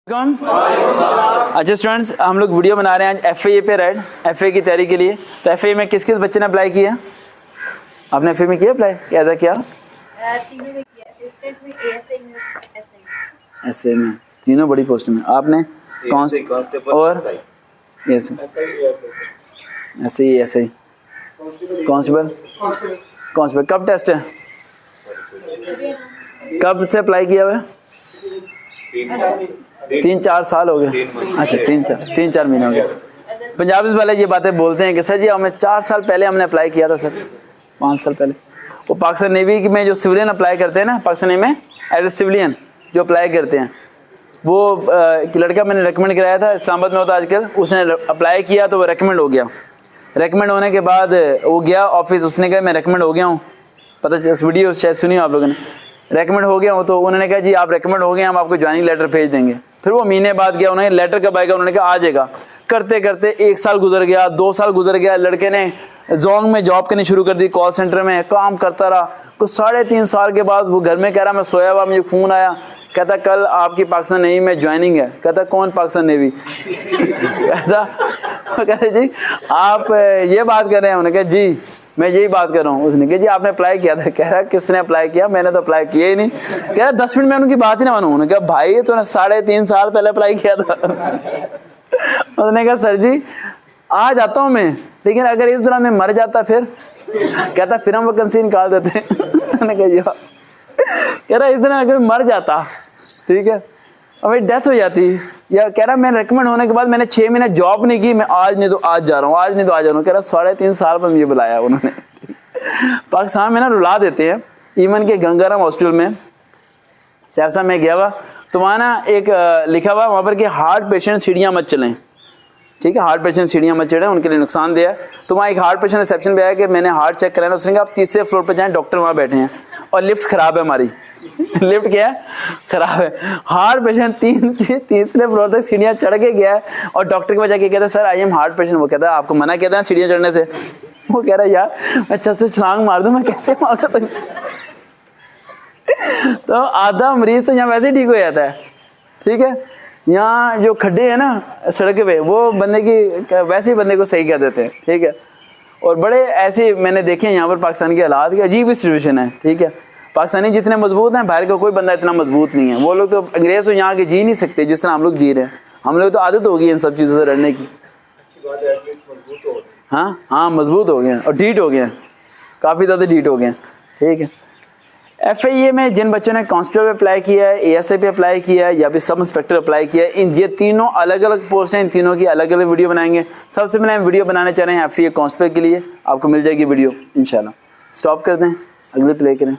अच्छा स्टूडेंट्स, हम लोग वीडियो बना रहे हैं आज FAA पे, राइट। FAA की तैयारी के लिए। तो FAA में किस किस बच्चे ने अप्लाई किया? आपने FAA में किया अप्लाई? कैसा किया? तीनों में किया, असिस्टेंट में, ASI में, SI। SAA में तीनों बड़ी पोस्ट में। आपने कांस्टेबल और SI कांस्टेबल। कब टेस्ट है? कब से अप्लाई किया हुआ? 3-4 साल हो गए। अच्छा, 3-4 महीने हो गए। पंजाबी वाले ये बातें बोलते हैं कि सर जी हमें 4 साल पहले हमने अप्लाई किया था, सर 5 साल पहले। वो पाकिस्तान नेवी में जो सिविलियन अप्लाई करते हैं ना, पाकिस्तान नेवी में एज ए सिविलियन जो अप्लाई करते हैं, वो एक लड़का मैंने रेकमेंड कराया था, इस्लामाबाद में होता आजकल। उसने अप्लाई किया तो वो रेकमेंड हो गया। रेकमेंड होने के बाद वो गया ऑफिस, उसने कहा मैं रेकमेंड हो गया हूँ। पता उस वीडियो शायद सुनी हो आप लोगों ने। रेकमेंड हो गया हूँ तो उन्होंने कहा जी आप रेकमेंड हो गए, हम आपको ज्वाइनिंग लेटर भेज देंगे। फिर वो महीने बाद गया, उन्होंने लेटर कब आएगा, उन्होंने कहा आ जाएगा। करते करते 1 साल गुजर गया, 2 साल गुजर गया। लड़के ने जोंग में जॉब करनी शुरू कर दी, कॉल सेंटर में काम करता रहा। कुछ 3.5 साल के बाद वो घर में कह रहा मैं सोया हुआ, मुझे फ़ोन आया, कहता कल आपकी पाकिस्तान नेवी में ज्वाइनिंग है। कहता कौन पाकिस्तान नेवी? कहते जी आप ये बात कर रहे हैं? उन्होंने कहा जी मैं यही बात कर रहा हूँ। उसने कहा जी आपने अप्लाई किया था? कह रहा किसने अप्लाई किया? मैंने तो अप्लाई किया ही नहीं। कह रहा 10 मिनट में उनकी बात ही ना मानूं। उन्होंने कहा भाई तूने 3.5 साल पहले अप्लाई किया था। उन्होंने कहा सर जी आ जाता हूँ मैं, लेकिन अगर इस दौरान मैं मर जाता फिर? कहता फिर हम वैकेंसी निकाल देते। उन्होंने कहा जी कह रहा इस दौरान अगर मर जाता, ठीक है, और मेरी डेथ हो जाती, या कह रहा मैंने रेकमेंड होने के बाद मैंने 6 महीने जॉब नहीं की, मैं आज नहीं तो आज जा रहा हूँ, आज नहीं तो आज जा रहा हूँ। कह रहा 3.5 साल पर मुझे बुलाया उन्होंने। पाकिस्तान में ना रुला देते हैं। ईमन के गंगाराम हॉस्पिटल में सहरसा में गया हुआ, तो वहाँ ना एक लिखा हुआ वहाँ पर कि हार्ट पेशेंट सीढ़ियाँ मत चलें, ठीक है, हार्ट पेशेंट सीढ़ियाँ मत चढ़ें, उनके लिए नुकसानदेह है। तो वहाँ एक हार्ट पेशेंट रिसेप्शन पे आया कि मैंने हार्ट चेक कराना। उसने कहा आप 30वें फ्लोर पर जाएं, डॉक्टर वहाँ बैठे हैं और लिफ्ट खराब है हमारी। लिफ्ट क्या है? खराब है। हार्ट पेशेंट 3 फ्लोर तक सीढ़ियाँ चढ़ के गया है और डॉक्टर के वजह के कहता है sir I am heart patient. वो कहता है आपको मना किया था सीढ़ियाँ चढ़ने से? वो कह रहा है यार मैं छत से छलांग मार दूं, मैं कैसे मार सकता हूं? तो आधा मरीज तो यहाँ वैसे ही ठीक हो जाता है, ठीक है। यहाँ जो खड्डे हैं ना सड़क पे, वो बंदे की वैसे ही बंदे को सही कर देते हैं, ठीक है। और बड़े ऐसे मैंने देखे हैं यहाँ पर पाकिस्तान के हालात की अजीब सिचुएशन है, ठीक है। पाकिस्तानी जितने मजबूत हैं, बाहर का कोई बंदा इतना मजबूत नहीं है। वो लोग तो अंग्रेज तो यहाँ के जी नहीं सकते जिस तरह हम लोग जी रहे हैं। हम लोग तो आदत हो गई इन सब चीज़ों से लड़ने की। हाँ मजबूत हो गए हैं और ढीठ हो गए हैं, काफ़ी ज़्यादा ढीठ हो गए हैं, ठीक है। FAA में जिन बच्चों ने कांस्टेबल पे अप्लाई किया है, ASI पे अप्लाई किया है, या फिर सब इंस्पेक्टर अप्लाई किया है, इन ये तीनों अलग अलग पोस्ट हैं, इन तीनों की अलग अलग वीडियो बनाएंगे। सबसे पहले हम वीडियो बनाने चाह रहे हैं FAA कांस्टेबल के लिए, आपको मिल जाएगी वीडियो इंशाल्लाह। स्टॉप कर दें, अगले प्ले करें।